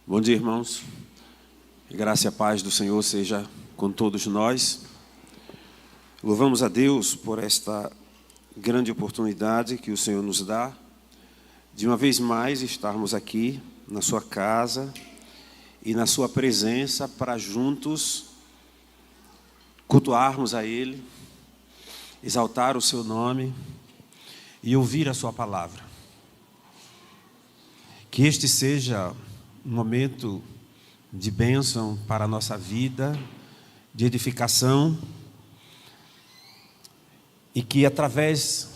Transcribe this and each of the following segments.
Bom dia, irmãos. Graça e a paz do Senhor seja com todos nós. Louvamos a Deus por esta grande oportunidade que o Senhor nos dá, de uma vez mais estarmos aqui na sua casa e na sua presença para juntos cultuarmos a Ele, exaltar o seu nome e ouvir a sua palavra. Que este seja um momento de bênção para a nossa vida, de edificação, e que através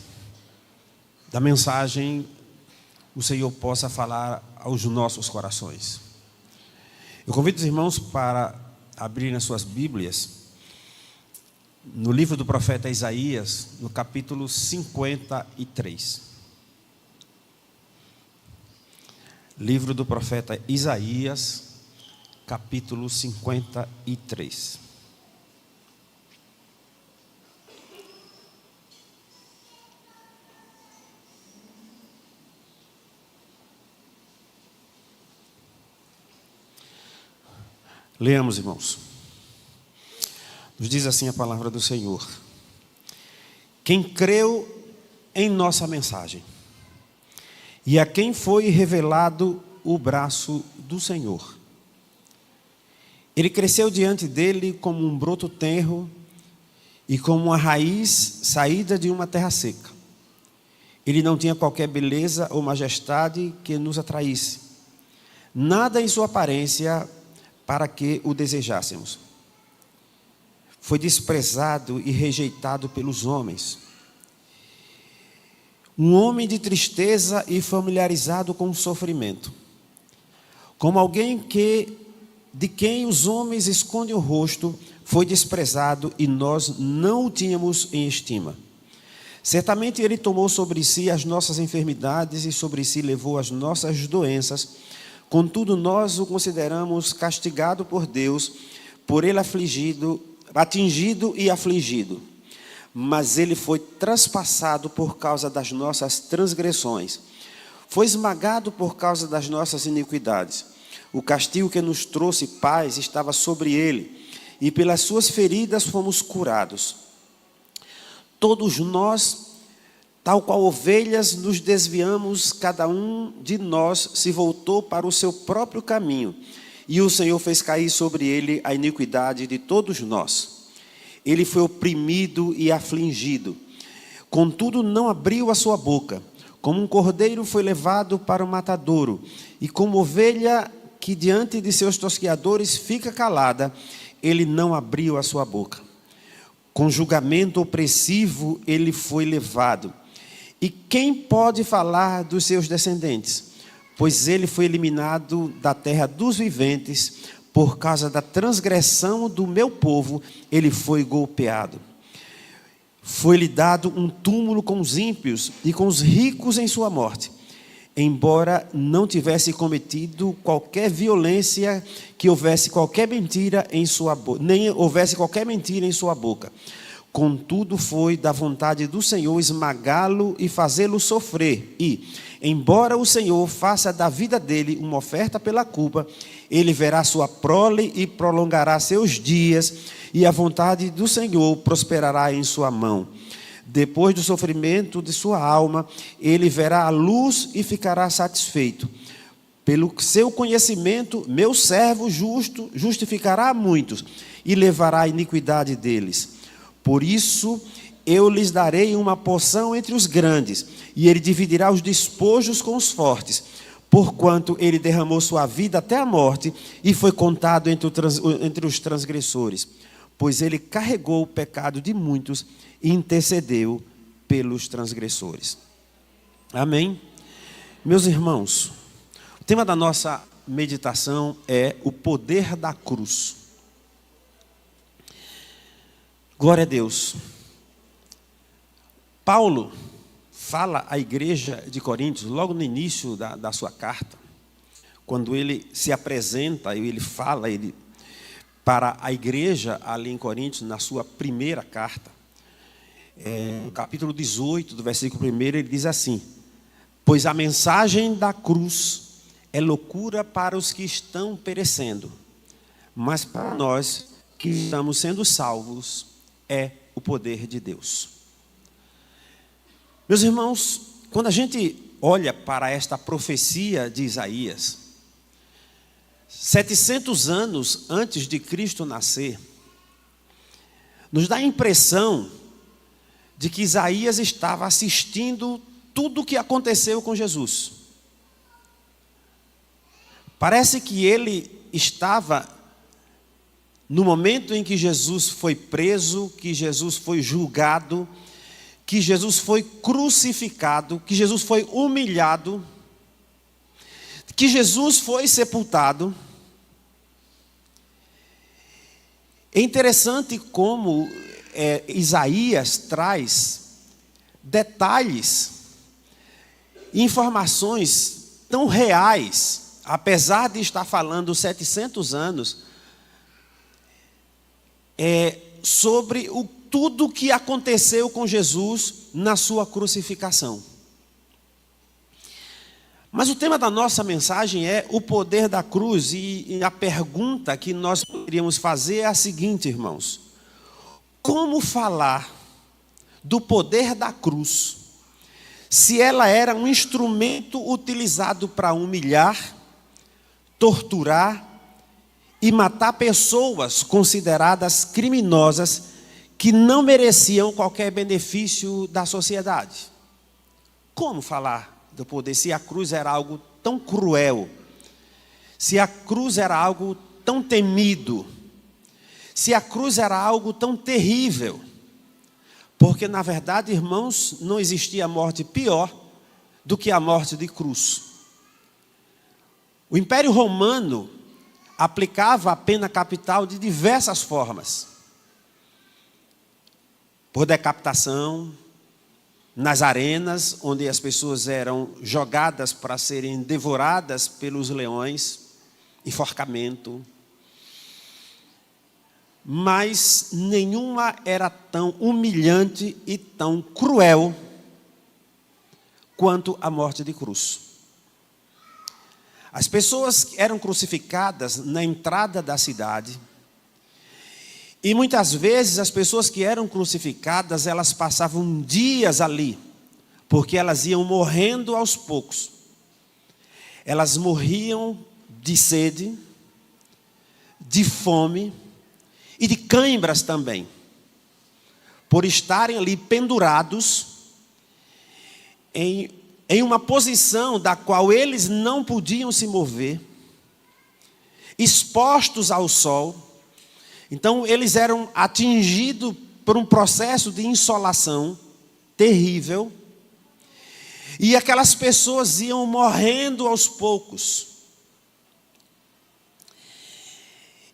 da mensagem o Senhor possa falar aos nossos corações. Eu convido os irmãos para abrirem as suas Bíblias no livro do profeta Isaías, no capítulo 53. Livro do profeta Isaías, capítulo 53. Leamos, irmãos. Nos diz assim a palavra do Senhor: quem creu em nossa mensagem, e a quem foi revelado o braço do Senhor. Ele cresceu diante dele como um broto tenro e como uma raiz saída de uma terra seca. Ele não tinha qualquer beleza ou majestade que nos atraísse, nada em sua aparência para que o desejássemos. Foi desprezado e rejeitado pelos homens, um homem de tristeza e familiarizado com o sofrimento, como alguém de quem os homens escondem o rosto. Foi desprezado e nós não o tínhamos em estima. Certamente ele tomou sobre si as nossas enfermidades e sobre si levou as nossas doenças. Contudo, nós o consideramos castigado por Deus, por ele atingido e afligido. Mas ele foi traspassado por causa das nossas transgressões, foi esmagado por causa das nossas iniquidades. O castigo que nos trouxe paz estava sobre ele, e pelas suas feridas fomos curados. Todos nós, tal qual ovelhas, nos desviamos, cada um de nós se voltou para o seu próprio caminho, e o Senhor fez cair sobre ele a iniquidade de todos nós. Ele foi oprimido e afligido, contudo não abriu a sua boca. Como um cordeiro foi levado para o matadouro, e como ovelha que diante de seus tosqueadores fica calada, ele não abriu a sua boca. Com julgamento opressivo ele foi levado. E quem pode falar dos seus descendentes? Pois ele foi eliminado da terra dos viventes. Por causa da transgressão do meu povo, ele foi golpeado. Foi-lhe dado um túmulo com os ímpios e com os ricos em sua morte. Embora não tivesse cometido qualquer violência, que houvesse qualquer mentira em sua boca, nem houvesse qualquer mentira em sua boca. Contudo, foi da vontade do Senhor esmagá-lo e fazê-lo sofrer. E, embora o Senhor faça da vida dele uma oferta pela culpa, ele verá sua prole e prolongará seus dias, e a vontade do Senhor prosperará em sua mão. Depois do sofrimento de sua alma, ele verá a luz e ficará satisfeito. Pelo seu conhecimento, meu servo justo justificará a muitos e levará a iniquidade deles. Por isso, eu lhes darei uma porção entre os grandes, e ele dividirá os despojos com os fortes. Porquanto ele derramou sua vida até a morte, e foi contado entre os transgressores. Pois ele carregou o pecado de muitos e intercedeu pelos transgressores. Amém? Meus irmãos, o tema da nossa meditação é o poder da cruz. Glória a Deus. Paulo fala à igreja de Coríntios, logo no início da sua carta, quando ele se apresenta, ele fala para a igreja ali em Coríntios, na sua primeira carta, no capítulo 18, do versículo 1, ele diz assim: pois a mensagem da cruz é loucura para os que estão perecendo, mas para nós que estamos sendo salvos, é o poder de Deus. Meus irmãos, quando a gente olha para esta profecia de Isaías, 700 anos antes de Cristo nascer, nos dá a impressão de que Isaías estava assistindo tudo o que aconteceu com Jesus. Parece que ele estava no momento em que Jesus foi preso, que Jesus foi julgado, que Jesus foi crucificado, que Jesus foi humilhado, que Jesus foi sepultado. É interessante como Isaías traz detalhes, informações tão reais, apesar de estar falando 700 anos, sobre tudo o que aconteceu com Jesus na sua crucificação. Mas o tema da nossa mensagem é o poder da cruz, e a pergunta que nós poderíamos fazer é a seguinte, irmãos: como falar do poder da cruz, se ela era um instrumento utilizado para humilhar, torturar e matar pessoas consideradas criminosas que não mereciam qualquer benefício da sociedade? Como falar do poder se a cruz era algo tão cruel, se a cruz era algo tão temido, se a cruz era algo tão terrível? Porque, na verdade, irmãos, não existia morte pior do que a morte de cruz. O Império Romano aplicava a pena capital de diversas formas: por decapitação, nas arenas, onde as pessoas eram jogadas para serem devoradas pelos leões, enforcamento. Mas nenhuma era tão humilhante e tão cruel quanto a morte de cruz. As pessoas eram crucificadas na entrada da cidade, e muitas vezes as pessoas que eram crucificadas, elas passavam dias ali, porque elas iam morrendo aos poucos. Elas morriam de sede, de fome e de cãibras também, por estarem ali pendurados em uma posição da qual eles não podiam se mover, expostos ao sol. Então, eles eram atingidos por um processo de insolação terrível, e aquelas pessoas iam morrendo aos poucos.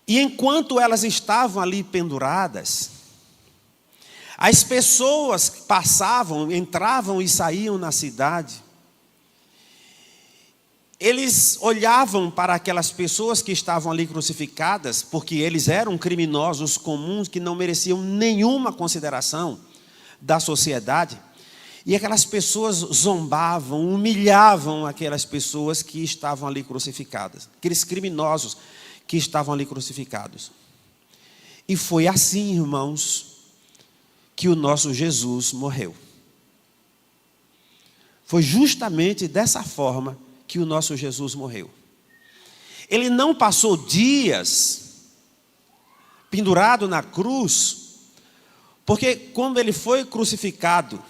E enquanto elas estavam ali penduradas, as pessoas que passavam, entravam e saíam na cidade, eles olhavam para aquelas pessoas que estavam ali crucificadas, porque eles eram criminosos comuns que não mereciam nenhuma consideração da sociedade, e aquelas pessoas zombavam, humilhavam aquelas pessoas que estavam ali crucificadas, aqueles criminosos que estavam ali crucificados. E foi assim, irmãos, que o nosso Jesus morreu. Foi justamente dessa forma que o nosso Jesus morreu. Ele não passou dias pendurado na cruz, porque quando ele foi crucificado,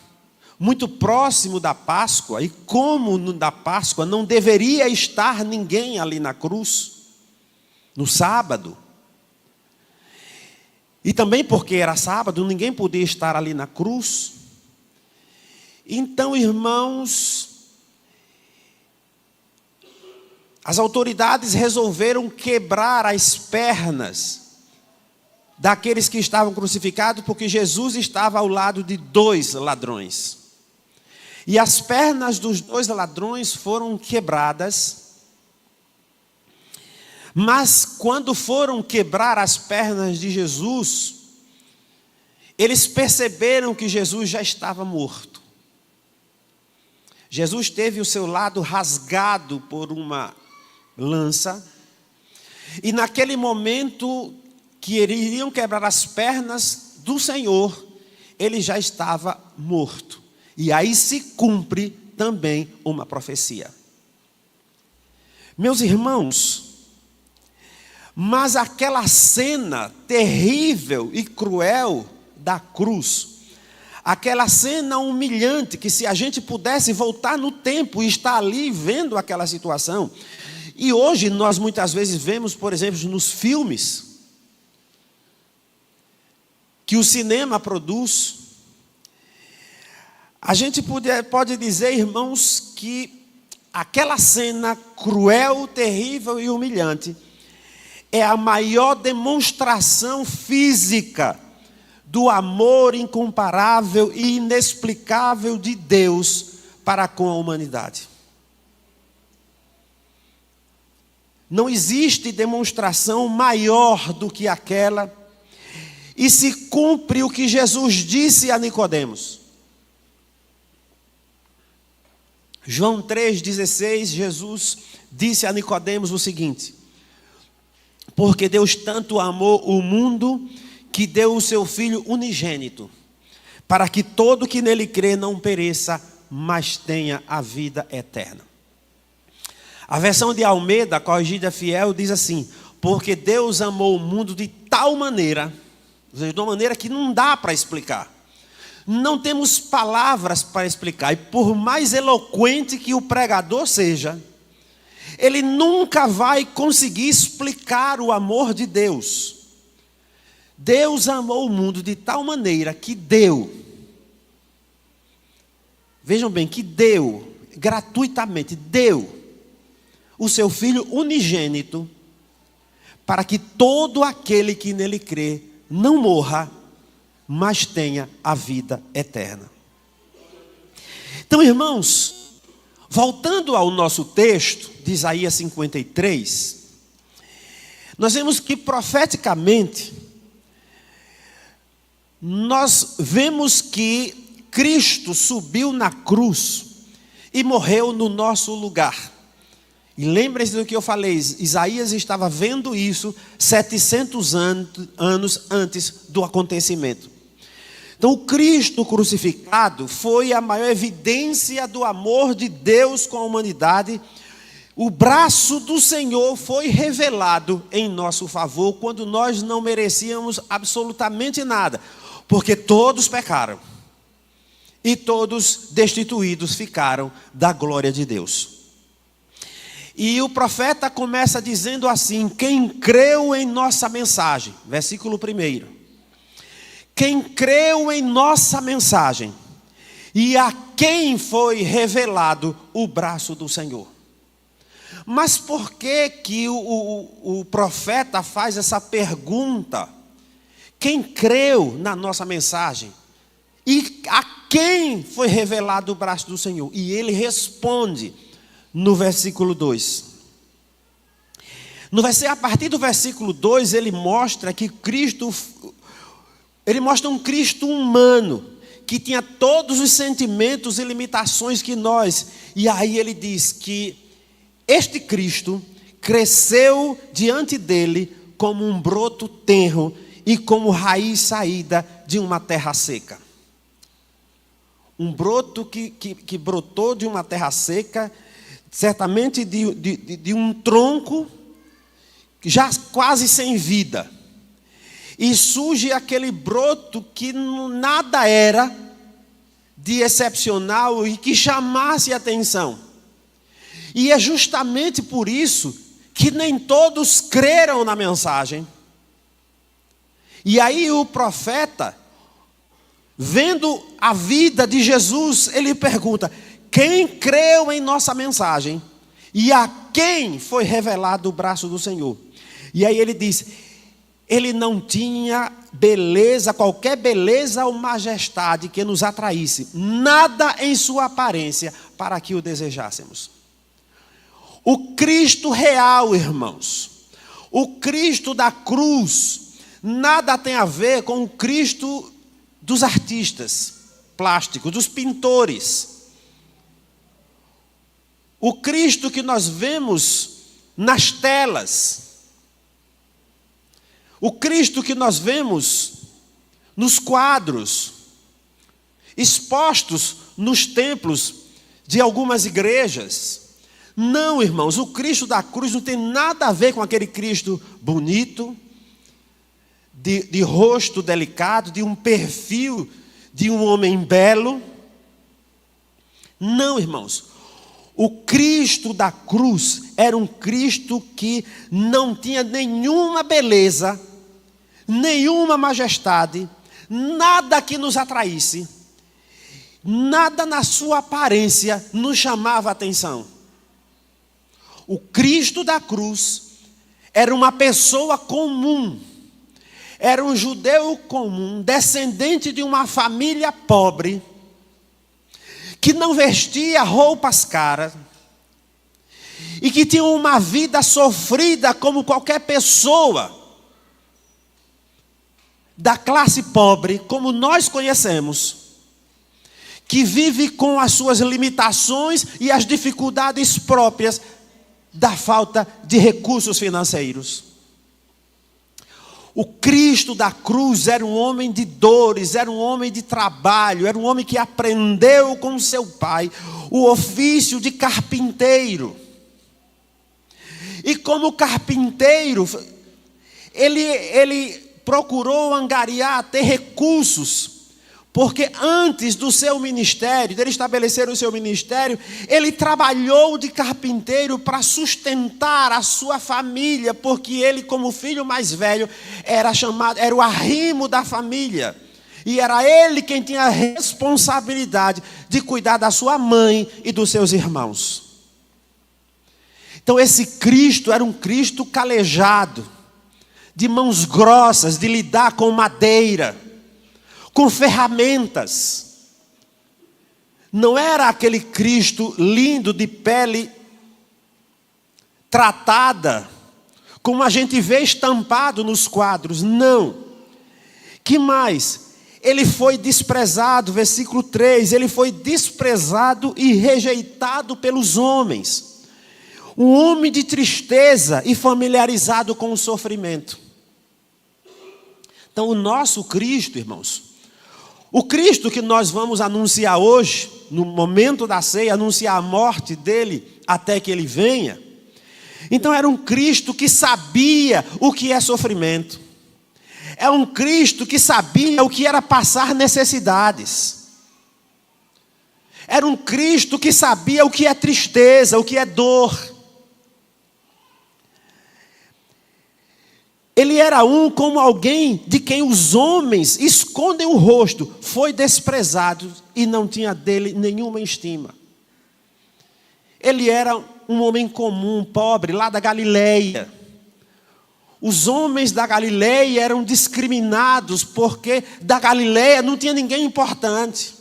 muito próximo da Páscoa, e como na Páscoa não deveria estar ninguém ali na cruz, no sábado, e também porque era sábado, ninguém podia estar ali na cruz. Então, irmãos, as autoridades resolveram quebrar as pernas daqueles que estavam crucificados, porque Jesus estava ao lado de 2 ladrões. E as pernas dos 2 ladrões foram quebradas. Mas quando foram quebrar as pernas de Jesus, eles perceberam que Jesus já estava morto. Jesus teve o seu lado rasgado por uma lança. E naquele momento que iriam quebrar as pernas do Senhor, ele já estava morto. E aí se cumpre também uma profecia. Meus irmãos, mas aquela cena terrível e cruel da cruz, aquela cena humilhante, que se a gente pudesse voltar no tempo e estar ali vendo aquela situação, e hoje nós muitas vezes vemos, por exemplo, nos filmes que o cinema produz, a gente pode dizer, irmãos, que aquela cena cruel, terrível e humilhante é a maior demonstração física do amor incomparável e inexplicável de Deus para com a humanidade. Não existe demonstração maior do que aquela, e se cumpre o que Jesus disse a Nicodemos. João 3,16, Jesus disse a Nicodemos o seguinte: porque Deus tanto amou o mundo, que deu o seu Filho unigênito, para que todo que nele crê não pereça, mas tenha a vida eterna. A versão de Almeida, corrigida fiel, diz assim: porque Deus amou o mundo de tal maneira, ou seja, de uma maneira que não dá para explicar. Não temos palavras para explicar, e por mais eloquente que o pregador seja, ele nunca vai conseguir explicar o amor de Deus. Deus amou o mundo de tal maneira que deu, vejam bem, que deu, gratuitamente, deu o seu Filho unigênito, para que todo aquele que nele crê não morra, mas tenha a vida eterna. Então, irmãos, voltando ao nosso texto de Isaías 53, nós vemos que profeticamente, nós vemos que Cristo subiu na cruz e morreu no nosso lugar. E lembrem-se do que eu falei, Isaías estava vendo isso 700 anos antes do acontecimento. Então, o Cristo crucificado foi a maior evidência do amor de Deus com a humanidade. O braço do Senhor foi revelado em nosso favor, quando nós não merecíamos absolutamente nada, porque todos pecaram e todos destituídos ficaram da glória de Deus. E o profeta começa dizendo assim: quem creu em nossa mensagem, versículo 1. Quem creu em nossa mensagem, e a quem foi revelado o braço do Senhor. Mas por que o profeta faz essa pergunta? Quem creu na nossa mensagem? E a quem foi revelado o braço do Senhor? E ele responde no versículo 2. A partir do versículo 2, ele mostra que Cristo... Ele mostra um Cristo humano, que tinha todos os sentimentos e limitações que nós. E aí ele diz que este Cristo cresceu diante dele como um broto tenro e como raiz saída de uma terra seca. Um broto que brotou de uma terra seca, certamente de um tronco já quase sem vida. E surge aquele broto que nada era de excepcional e que chamasse atenção. E é justamente por isso que nem todos creram na mensagem. E aí o profeta, vendo a vida de Jesus, ele pergunta: quem creu em nossa mensagem? E a quem foi revelado o braço do Senhor? E aí ele diz: ele não tinha beleza, qualquer beleza ou majestade que nos atraísse, nada em sua aparência para que o desejássemos. O Cristo real, irmãos, o Cristo da cruz, nada tem a ver com o Cristo dos artistas plásticos, dos pintores. O Cristo que nós vemos nas telas. O Cristo que nós vemos nos quadros, expostos nos templos de algumas igrejas. Não, irmãos, o Cristo da cruz não tem nada a ver com aquele Cristo bonito, de rosto delicado, de um perfil de um homem belo. Não, irmãos. O Cristo da cruz era um Cristo que não tinha nenhuma beleza, nenhuma majestade, nada que nos atraísse, nada na sua aparência nos chamava a atenção. O Cristo da cruz era uma pessoa comum, era um judeu comum, descendente de uma família pobre, que não vestia roupas caras, e que tinha uma vida sofrida como qualquer pessoa da classe pobre, como nós conhecemos, que vive com as suas limitações e as dificuldades próprias da falta de recursos financeiros. O Cristo da cruz era um homem de dores, era um homem de trabalho, era um homem que aprendeu com seu pai o ofício de carpinteiro. E como carpinteiro, ele procurou angariar, ter recursos, porque antes do seu ministério, dele estabelecer o seu ministério, ele trabalhou de carpinteiro para sustentar a sua família, porque ele, como filho mais velho, era o arrimo da família. E era ele quem tinha a responsabilidade de cuidar da sua mãe e dos seus irmãos. Então esse Cristo era um Cristo calejado, de mãos grossas, de lidar com madeira, com ferramentas. Não era aquele Cristo lindo de pele tratada, como a gente vê estampado nos quadros. Não. Que mais? Ele foi desprezado, versículo 3, ele foi desprezado e rejeitado pelos homens. Um homem de tristeza e familiarizado com o sofrimento. Então o nosso Cristo, irmãos, o Cristo que nós vamos anunciar hoje, no momento da ceia, anunciar a morte dele até que ele venha. Então era um Cristo que sabia o que é sofrimento. É um Cristo que sabia o que era passar necessidades. Era um Cristo que sabia o que é tristeza, o que é dor. Ele era como alguém de quem os homens escondem o rosto. Foi desprezado e não tinha dele nenhuma estima. Ele era um homem comum, pobre, lá da Galileia. Os homens da Galileia eram discriminados porque da Galileia não tinha ninguém importante.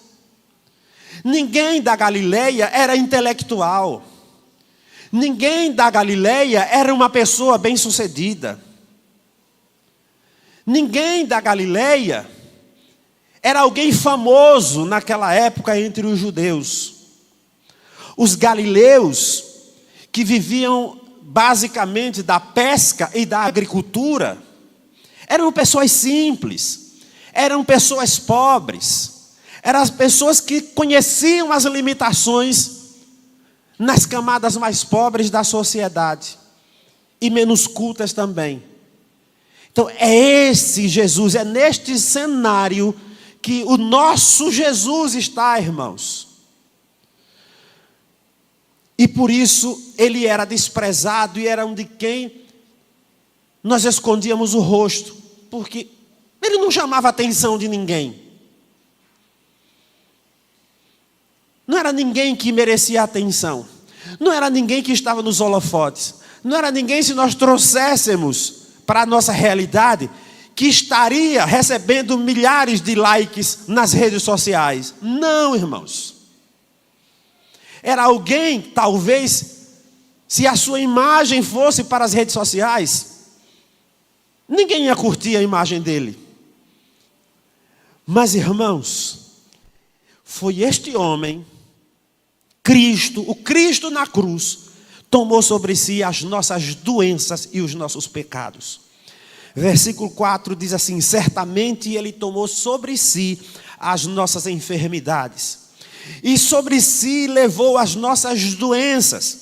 Ninguém da Galileia era intelectual. Ninguém da Galileia era uma pessoa bem-sucedida. Ninguém da Galileia era alguém famoso naquela época entre os judeus. Os galileus, que viviam basicamente da pesca e da agricultura, eram pessoas simples, eram pessoas pobres, eram as pessoas que conheciam as limitações nas camadas mais pobres da sociedade e menos cultas também. Então é esse Jesus, é neste cenário que o nosso Jesus está, irmãos. E por isso ele era desprezado e era um de quem nós escondíamos o rosto, porque ele não chamava a atenção de ninguém. Não era ninguém que merecia atenção. Não era ninguém que estava nos holofotes. Não era ninguém, se nós trouxéssemos para a nossa realidade, que estaria recebendo milhares de likes nas redes sociais. Não, irmãos. Era alguém, talvez, se a sua imagem fosse para as redes sociais, ninguém ia curtir a imagem dele. Mas, irmãos, foi este homem, Cristo, o Cristo na cruz, tomou sobre si as nossas doenças e os nossos pecados. Versículo 4 diz assim: certamente ele tomou sobre si as nossas enfermidades, e sobre si levou as nossas doenças.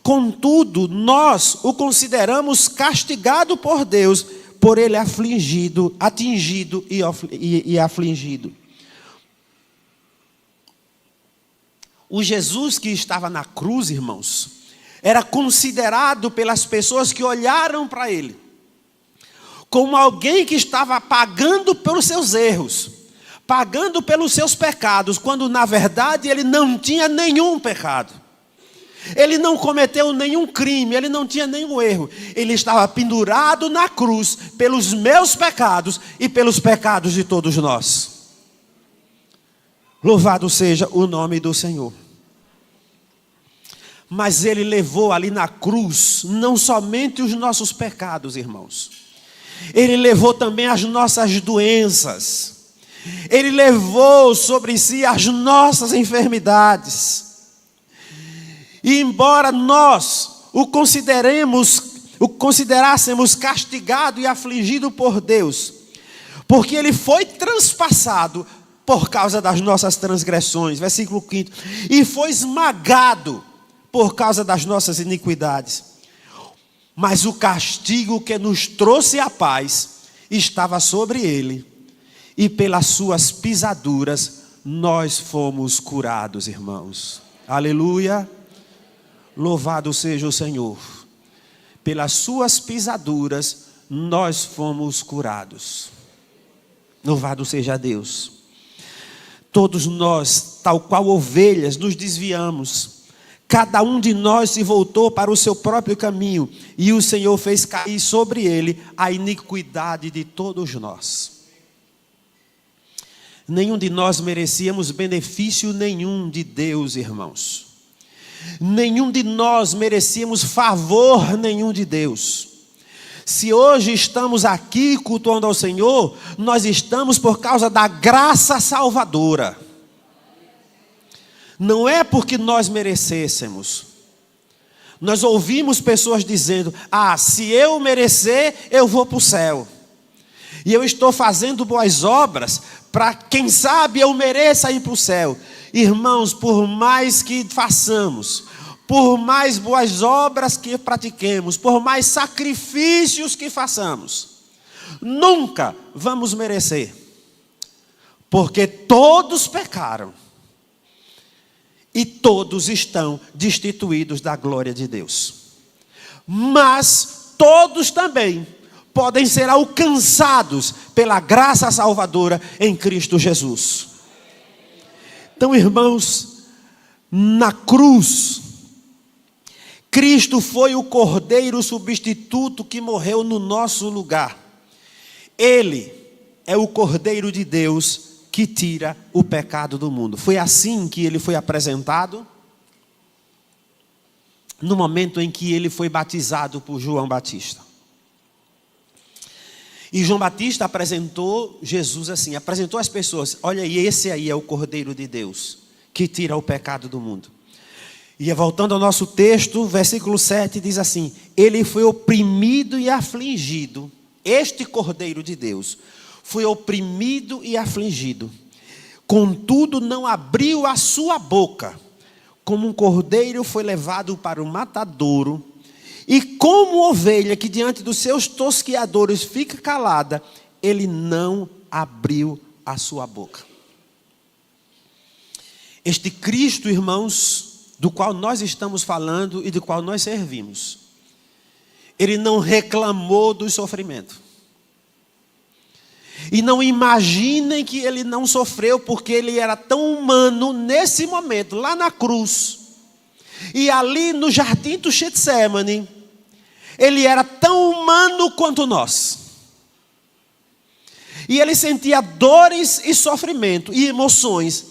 Contudo, nós o consideramos castigado por Deus, por ele afligido, atingido e afligido. O Jesus que estava na cruz, irmãos, era considerado pelas pessoas que olharam para ele como alguém que estava pagando pelos seus erros, pagando pelos seus pecados, quando na verdade ele não tinha nenhum pecado. Ele não cometeu nenhum crime, ele não tinha nenhum erro. Ele estava pendurado na cruz pelos meus pecados e pelos pecados de todos nós. Louvado seja o nome do Senhor. Mas ele levou ali na cruz não somente os nossos pecados, irmãos. Ele levou também as nossas doenças. Ele levou sobre si as nossas enfermidades. E embora nós o considerássemos castigado e afligido por Deus, porque ele foi transpassado por causa das nossas transgressões, versículo 5, e foi esmagado por causa das nossas iniquidades. Mas o castigo que nos trouxe a paz estava sobre ele, e pelas suas pisaduras nós fomos curados, irmãos. Aleluia. Louvado seja o Senhor. Pelas suas pisaduras nós fomos curados. Louvado seja Deus. Todos nós, tal qual ovelhas, nos desviamos. Cada um de nós se voltou para o seu próprio caminho, e o Senhor fez cair sobre ele a iniquidade de todos nós. Nenhum de nós merecíamos benefício nenhum de Deus, irmãos. Nenhum de nós merecíamos favor nenhum de Deus. Se hoje estamos aqui cultuando ao Senhor, nós estamos por causa da graça salvadora. Não é porque nós merecêssemos. Nós ouvimos pessoas dizendo: se eu merecer, eu vou para o céu. E eu estou fazendo boas obras para, quem sabe, eu mereça ir para o céu. Irmãos, por mais que façamos, por mais boas obras que pratiquemos, por mais sacrifícios que façamos, nunca vamos merecer. Porque todos pecaram e todos estão destituídos da glória de Deus. Mas todos também podem ser alcançados pela graça salvadora em Cristo Jesus. Então, irmãos, na cruz, Cristo foi o cordeiro substituto que morreu no nosso lugar. Ele é o cordeiro de Deus que tira o pecado do mundo. Foi assim que ele foi apresentado no momento em que ele foi batizado por João Batista. E João Batista apresentou Jesus assim, apresentou às pessoas: olha aí, esse aí é o Cordeiro de Deus, que tira o pecado do mundo. E voltando ao nosso texto, versículo 7 diz assim: ele foi oprimido e afligido. Este Cordeiro de Deus foi oprimido e afligido, contudo não abriu a sua boca. Como um cordeiro foi levado para o matadouro, e como ovelha que diante dos seus tosqueadores fica calada, ele não abriu a sua boca. Este Cristo, irmãos, do qual nós estamos falando e do qual nós servimos, ele não reclamou do sofrimento. E não imaginem que ele não sofreu, porque ele era tão humano nesse momento, lá na cruz. E ali no jardim do Getsemane, ele era tão humano quanto nós. E ele sentia dores e sofrimento e emoções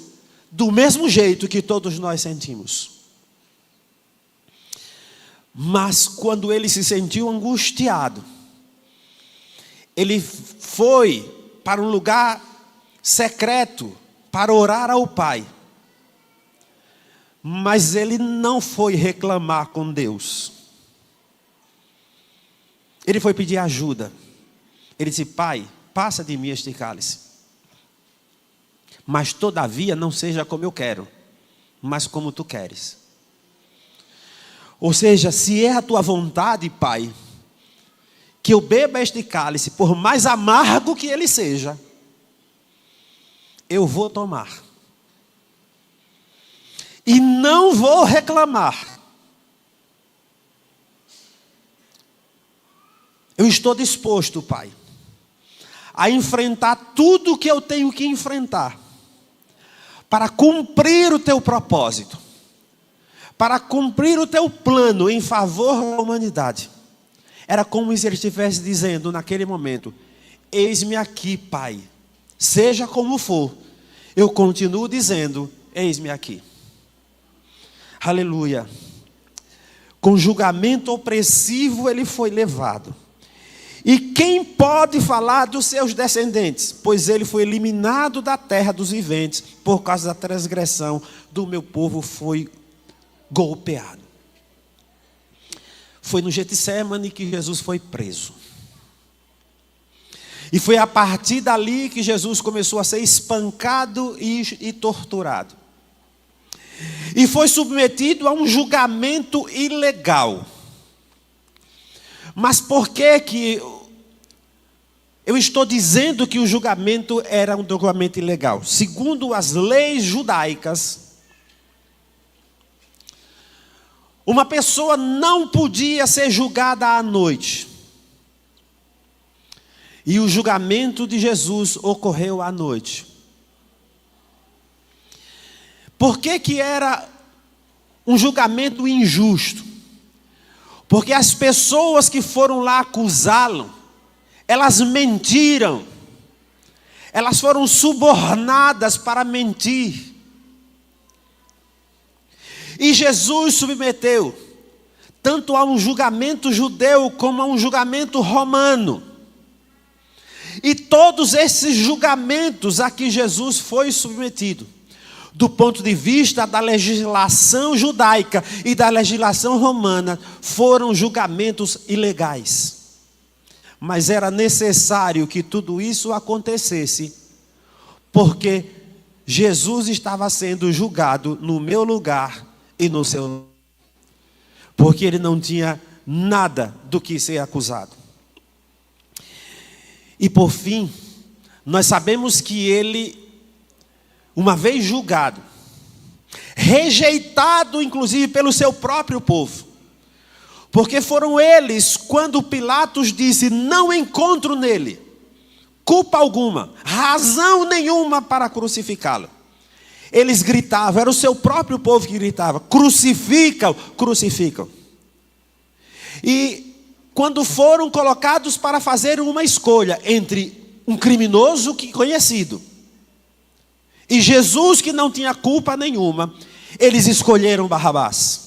do mesmo jeito que todos nós sentimos. Mas quando ele se sentiu angustiado, ele foi para um lugar secreto para orar ao Pai. Mas ele não foi reclamar com Deus. Ele foi pedir ajuda. Ele disse: Pai, passa de mim este cálice. Mas todavia não seja como eu quero, mas como tu queres. Ou seja, se é a tua vontade, Pai, que eu beba este cálice, por mais amargo que ele seja, eu vou tomar. E não vou reclamar. Eu estou disposto, Pai, a enfrentar tudo o que eu tenho que enfrentar, para cumprir o teu propósito, para cumprir o teu plano em favor da humanidade. Era como se ele estivesse dizendo naquele momento: eis-me aqui, Pai, seja como for, eu continuo dizendo: eis-me aqui. Aleluia. Com julgamento opressivo ele foi levado. E quem pode falar dos seus descendentes? Pois ele foi eliminado da terra dos viventes, por causa da transgressão do meu povo foi golpeado. Foi no Getsemane que Jesus foi preso. E foi a partir dali que Jesus começou a ser espancado e torturado. E foi submetido a um julgamento ilegal. Mas por que eu estou dizendo que o julgamento era um julgamento ilegal? Segundo as leis judaicas, uma pessoa não podia ser julgada à noite. E o julgamento de Jesus ocorreu à noite. Por que era um julgamento injusto? Porque as pessoas que foram lá acusá-lo, elas mentiram. Elas foram subornadas para mentir. E Jesus submeteu tanto a um julgamento judeu como a um julgamento romano. E todos esses julgamentos a que Jesus foi submetido, do ponto de vista da legislação judaica e da legislação romana, foram julgamentos ilegais. Mas era necessário que tudo isso acontecesse, porque Jesus estava sendo julgado no meu lugar e no seu lugar. Porque ele não tinha nada do que ser acusado. E por fim, nós sabemos que ele, uma vez julgado, rejeitado inclusive pelo seu próprio povo, porque foram eles, quando Pilatos disse: não encontro nele culpa alguma, razão nenhuma para crucificá-lo. Eles gritavam, era o seu próprio povo que gritava: crucificam, crucificam. E quando foram colocados para fazer uma escolha entre um criminoso conhecido e Jesus, que não tinha culpa nenhuma, eles escolheram Barrabás.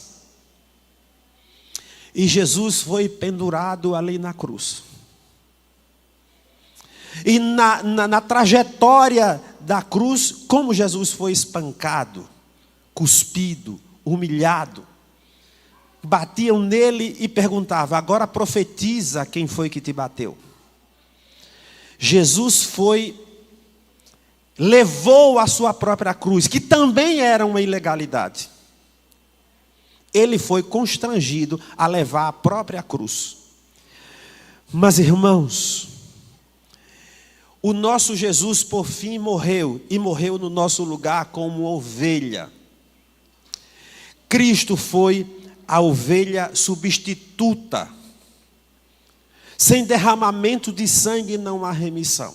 E Jesus foi pendurado ali na cruz. E na trajetória da cruz, como Jesus foi espancado, cuspido, humilhado, batiam nele e perguntavam: agora profetiza quem foi que te bateu. Jesus levou a sua própria cruz, que também era uma ilegalidade. Ele foi constrangido a levar a própria cruz. Mas, irmãos, o nosso Jesus por fim morreu, e morreu no nosso lugar como ovelha. Cristo foi a ovelha substituta. Sem derramamento de sangue não há remissão.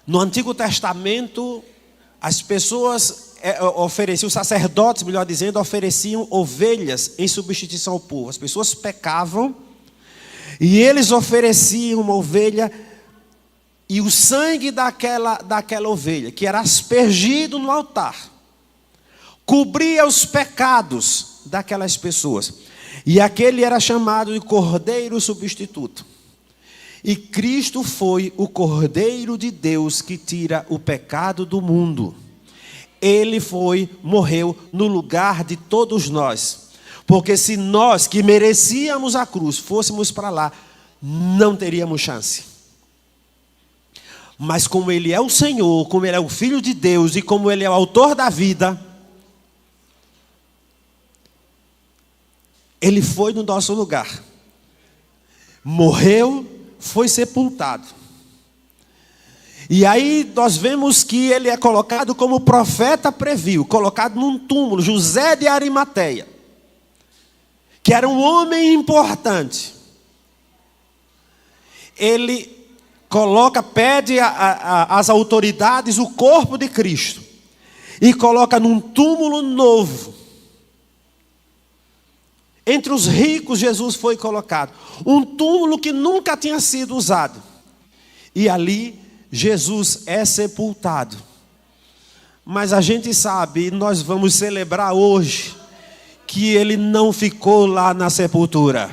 No Antigo Testamento, as pessoas ofereciam, os sacerdotes, melhor dizendo, ofereciam ovelhas em substituição ao povo. As pessoas pecavam e eles ofereciam uma ovelha, e o sangue daquela ovelha, que era aspergido no altar, cobria os pecados daquelas pessoas. E aquele era chamado de Cordeiro Substituto. E Cristo foi o Cordeiro de Deus que tira o pecado do mundo. Ele morreu no lugar de todos nós. Porque se nós que merecíamos a cruz fôssemos para lá, não teríamos chance. Mas como Ele é o Senhor, como Ele é o Filho de Deus e como Ele é o autor da vida, Ele foi no nosso lugar. Morreu, foi sepultado. E aí nós vemos que ele é colocado como o profeta previu, colocado num túmulo, José de Arimateia, que era um homem importante. Ele pede às autoridades o corpo de Cristo e coloca num túmulo novo. Entre os ricos, Jesus foi colocado. Um túmulo que nunca tinha sido usado. E ali, Jesus é sepultado. Mas a gente sabe, e nós vamos celebrar hoje, que ele não ficou lá na sepultura.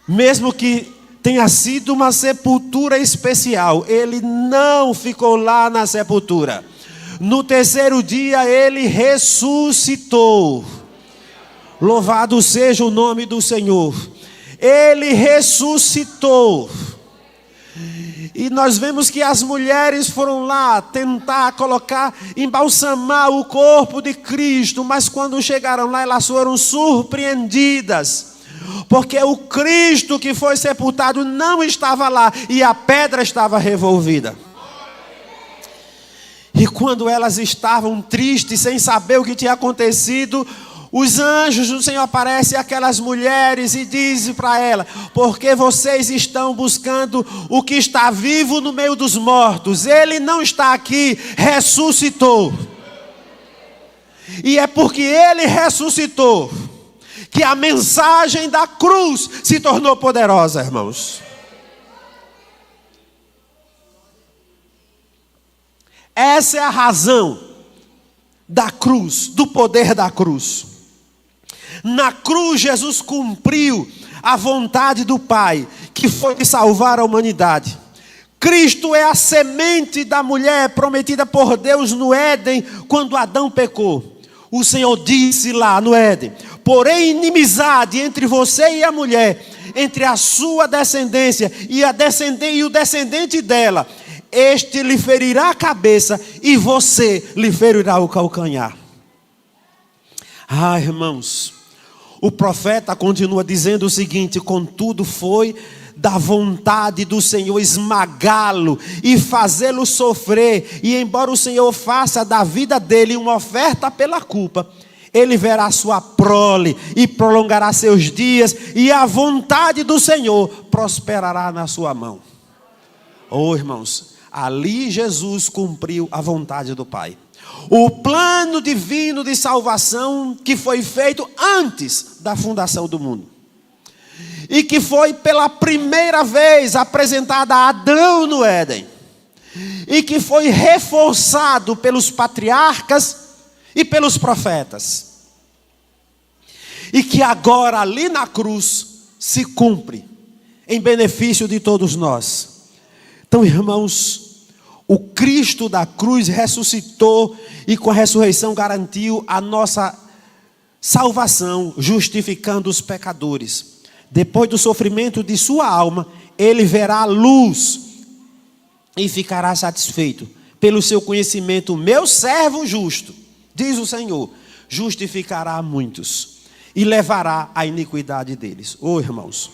Mesmo que tenha sido uma sepultura especial, ele não ficou lá na sepultura. No terceiro dia, ele ressuscitou. Louvado seja o nome do Senhor. Ele ressuscitou. E nós vemos que as mulheres foram lá tentar embalsamar o corpo de Cristo. Mas quando chegaram lá, elas foram surpreendidas. Porque o Cristo que foi sepultado não estava lá e a pedra estava revolvida. E quando elas estavam tristes, sem saber o que tinha acontecido, os anjos do Senhor aparecem àquelas mulheres e dizem para elas: porque vocês estão buscando o que está vivo no meio dos mortos? Ele não está aqui, ressuscitou. E é porque ele ressuscitou que a mensagem da cruz se tornou poderosa, irmãos. Essa é a razão da cruz, do poder da cruz. Na cruz, Jesus cumpriu a vontade do Pai, que foi de salvar a humanidade. Cristo é a semente da mulher prometida por Deus no Éden, quando Adão pecou. O Senhor disse lá no Éden: porém inimizade entre você e a mulher, entre a sua descendência e o descendente dela. Este lhe ferirá a cabeça e você lhe ferirá o calcanhar. Ah, irmãos, o profeta continua dizendo o seguinte: contudo foi da vontade do Senhor esmagá-lo e fazê-lo sofrer. E embora o Senhor faça da vida dele uma oferta pela culpa, ele verá sua prole e prolongará seus dias, e a vontade do Senhor prosperará na sua mão. Oh, irmãos, ali Jesus cumpriu a vontade do Pai. O plano divino de salvação que foi feito antes da fundação do mundo. E que foi pela primeira vez apresentado a Adão no Éden. E que foi reforçado pelos patriarcas e pelos profetas. E que agora ali na cruz se cumpre em benefício de todos nós. Então, irmãos, o Cristo da cruz ressuscitou e com a ressurreição garantiu a nossa salvação, justificando os pecadores. Depois do sofrimento de sua alma, ele verá a luz e ficará satisfeito. Pelo seu conhecimento, meu servo justo, diz o Senhor, justificará muitos e levará a iniquidade deles. Oh, irmãos,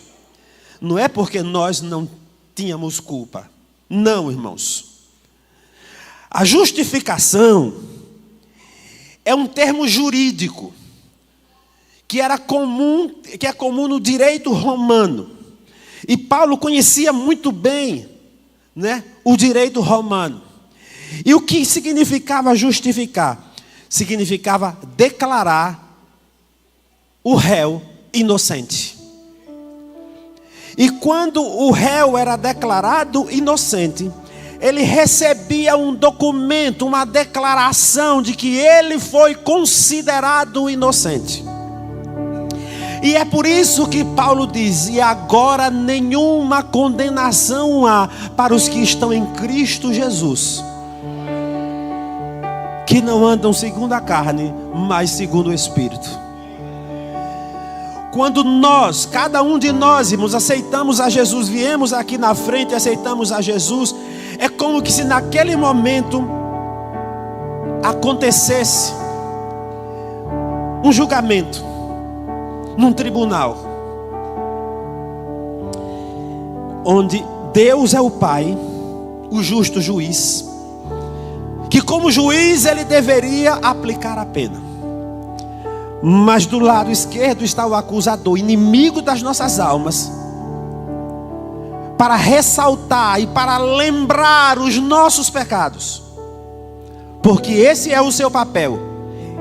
não é porque nós não tínhamos culpa. Não, irmãos. A justificação é um termo jurídico que é comum no direito romano. E Paulo conhecia muito bem, o direito romano. E o que significava justificar? Significava declarar o réu inocente. E quando o réu era declarado inocente, ele recebia um documento, uma declaração de que ele foi considerado inocente. E é por isso que Paulo diz: e agora nenhuma condenação há para os que estão em Cristo Jesus. que não andam segundo a carne, mas segundo o Espírito. Quando nós, cada um de nós, irmãos, aceitamos a Jesus, viemos aqui na frente e aceitamos a Jesus, é como que se naquele momento acontecesse um julgamento num tribunal, onde Deus é o Pai, o justo juiz, que como juiz ele deveria aplicar a pena. Mas do lado esquerdo está o acusador, inimigo das nossas almas, para ressaltar e para lembrar os nossos pecados, porque esse é o seu papel.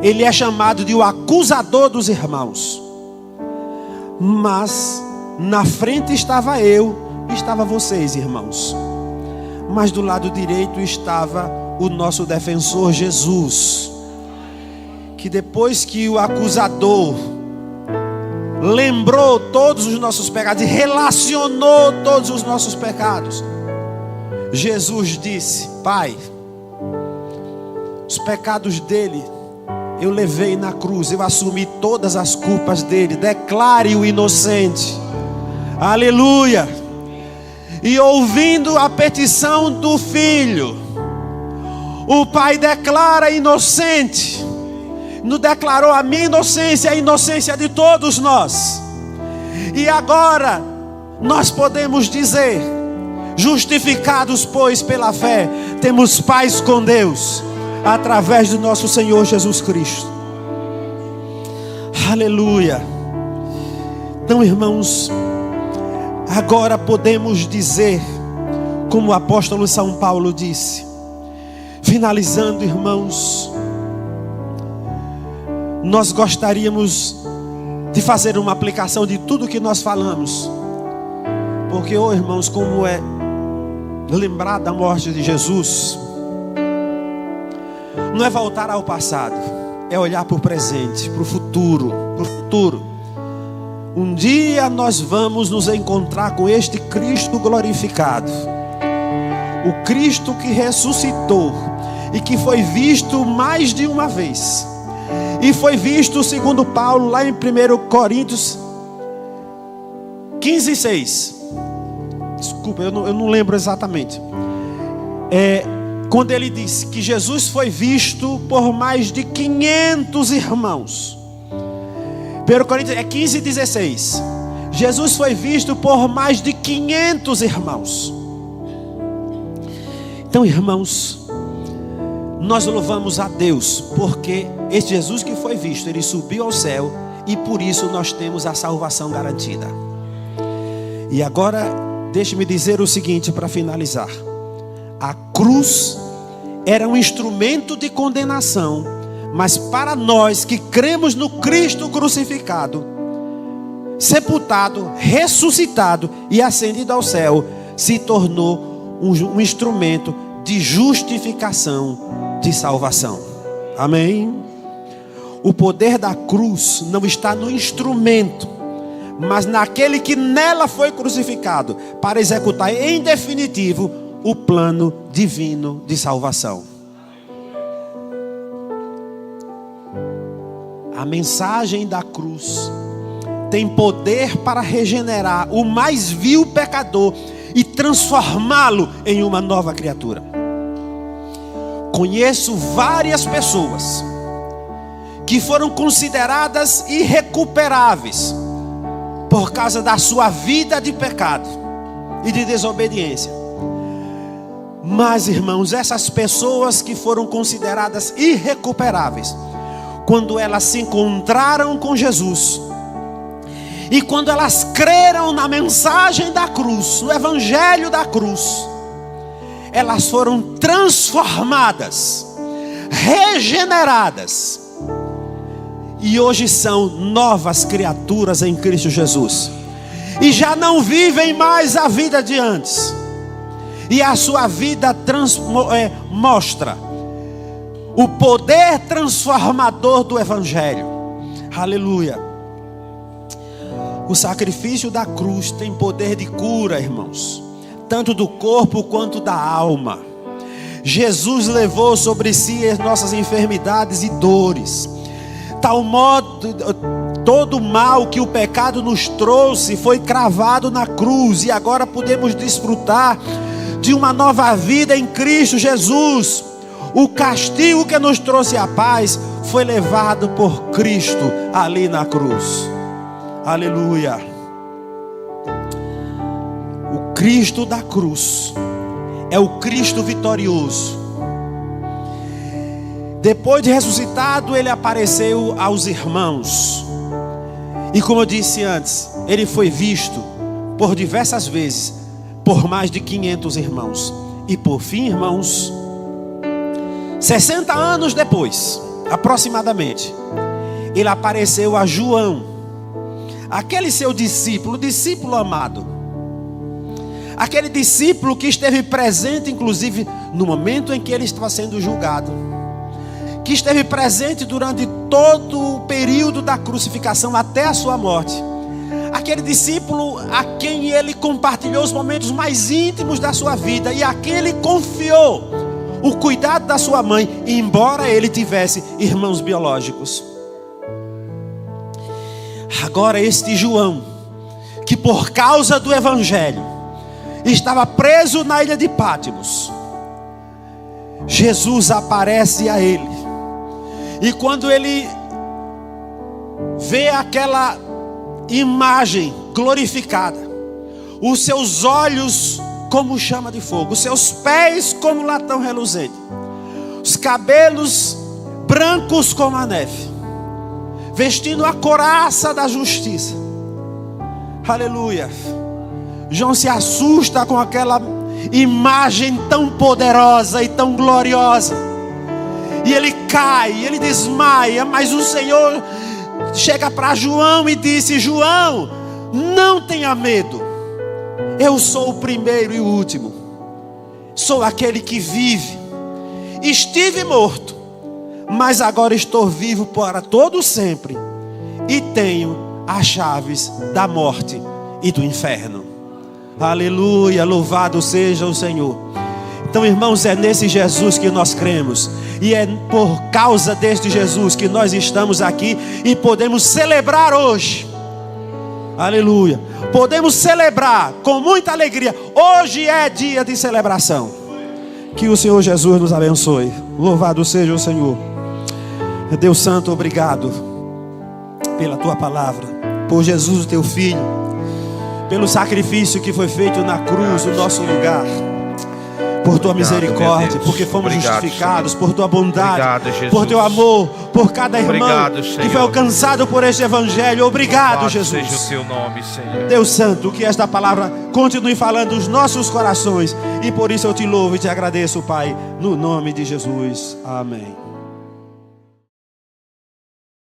Ele é chamado de o acusador dos irmãos. Mas na frente estava eu, estava vocês, irmãos. Mas do lado direito estava o nosso defensor Jesus, que depois que o acusador lembrou todos os nossos pecados e relacionou todos os nossos pecados, Jesus disse: Pai, os pecados dele eu levei na cruz, eu assumi todas as culpas dele, declare-o inocente. Aleluia. E ouvindo a petição do filho, o pai declara inocente, nos declarou a minha inocência, a inocência de todos nós. E agora nós podemos dizer: justificados, pois, pela fé, temos paz com Deus, através do nosso Senhor Jesus Cristo. Aleluia. Então, irmãos, agora podemos dizer, como o apóstolo São Paulo disse, finalizando, irmãos, nós gostaríamos de fazer uma aplicação de tudo que nós falamos, porque, irmãos, como é lembrar da morte de Jesus, não é voltar ao passado, é olhar para o presente, para o futuro, Um dia nós vamos nos encontrar com este Cristo glorificado, o Cristo que ressuscitou e que foi visto mais de uma vez. E foi visto, segundo Paulo, lá em 1 Coríntios 15:6. Desculpa, eu não lembro exatamente. Quando ele disse que Jesus foi visto por mais de 500 irmãos. 1 Coríntios 15:16. Jesus foi visto por mais de 500 irmãos. Então, irmãos, nós louvamos a Deus, porque esse Jesus que foi visto, ele subiu ao céu, e por isso nós temos a salvação garantida. E agora, deixe-me dizer o seguinte para finalizar. A cruz era um instrumento de condenação, mas para nós que cremos no Cristo crucificado, sepultado, ressuscitado e ascendido ao céu, se tornou um instrumento de justificação, de salvação. Amém? O poder da cruz não está no instrumento, mas naquele que nela foi crucificado, para executar em definitivo o plano divino de salvação. A mensagem da cruz tem poder para regenerar o mais vil pecador e transformá-lo em uma nova criatura. Conheço várias pessoas que foram consideradas irrecuperáveis por causa da sua vida de pecado e de desobediência. Mas, irmãos, essas pessoas que foram consideradas irrecuperáveis, quando elas se encontraram com Jesus, e quando elas creram na mensagem da cruz, no evangelho da cruz, elas foram transformadas, regeneradas, e hoje são novas criaturas em Cristo Jesus, e já não vivem mais a vida de antes, e a sua vida mostra o poder transformador do evangelho. Aleluia. O sacrifício da cruz tem poder de cura, irmãos, tanto do corpo quanto da alma. Jesus levou sobre si as nossas enfermidades e dores. Tal modo, todo o mal que o pecado nos trouxe foi cravado na cruz, e agora podemos desfrutar de uma nova vida em Cristo Jesus. O castigo que nos trouxe a paz foi levado por Cristo ali na cruz. Aleluia. O Cristo da cruz é o Cristo vitorioso. Depois de ressuscitado, ele apareceu aos irmãos. E como eu disse antes, ele foi visto por diversas vezes por mais de 500 irmãos. E por fim, irmãos, 60 anos depois, aproximadamente, ele apareceu a João, aquele seu discípulo, discípulo amado, aquele discípulo que esteve presente, inclusive, no momento em que ele estava sendo julgado, que esteve presente durante todo o período da crucificação até a sua morte. Aquele discípulo a quem ele compartilhou os momentos mais íntimos da sua vida e a quem ele confiou o cuidado da sua mãe, embora ele tivesse irmãos biológicos. Agora este João, que por causa do evangelho estava preso na ilha de Patmos, Jesus aparece a ele. E quando ele vê aquela imagem glorificada, os seus olhos como chama de fogo, os seus pés como latão reluzente, os cabelos brancos como a neve, vestindo a couraça da justiça. Aleluia. João se assusta com aquela imagem tão poderosa e tão gloriosa, e ele cai, ele desmaia. Mas o Senhor chega para João e disse: João, não tenha medo, eu sou o primeiro e o último, sou aquele que vive. Estive morto, mas agora estou vivo para todo sempre, e tenho as chaves da morte e do inferno. Aleluia, louvado seja o Senhor. Então, irmãos, é nesse Jesus que nós cremos, e é por causa deste Jesus que nós estamos aqui e podemos celebrar hoje. Aleluia. Podemos celebrar com muita alegria. Hoje é dia de celebração. Que o Senhor Jesus nos abençoe. Louvado seja o Senhor. Deus Santo, obrigado pela tua palavra, por Jesus, o teu Filho, pelo sacrifício que foi feito na cruz, no nosso lugar, por tua misericórdia, porque fomos justificados, por tua bondade, por teu amor, por cada irmão que foi alcançado por este evangelho. Obrigado, Jesus. Seja o teu nome, Senhor. Deus Santo, que esta palavra continue falando nos nossos corações, e por isso eu te louvo e te agradeço, Pai, no nome de Jesus. Amém.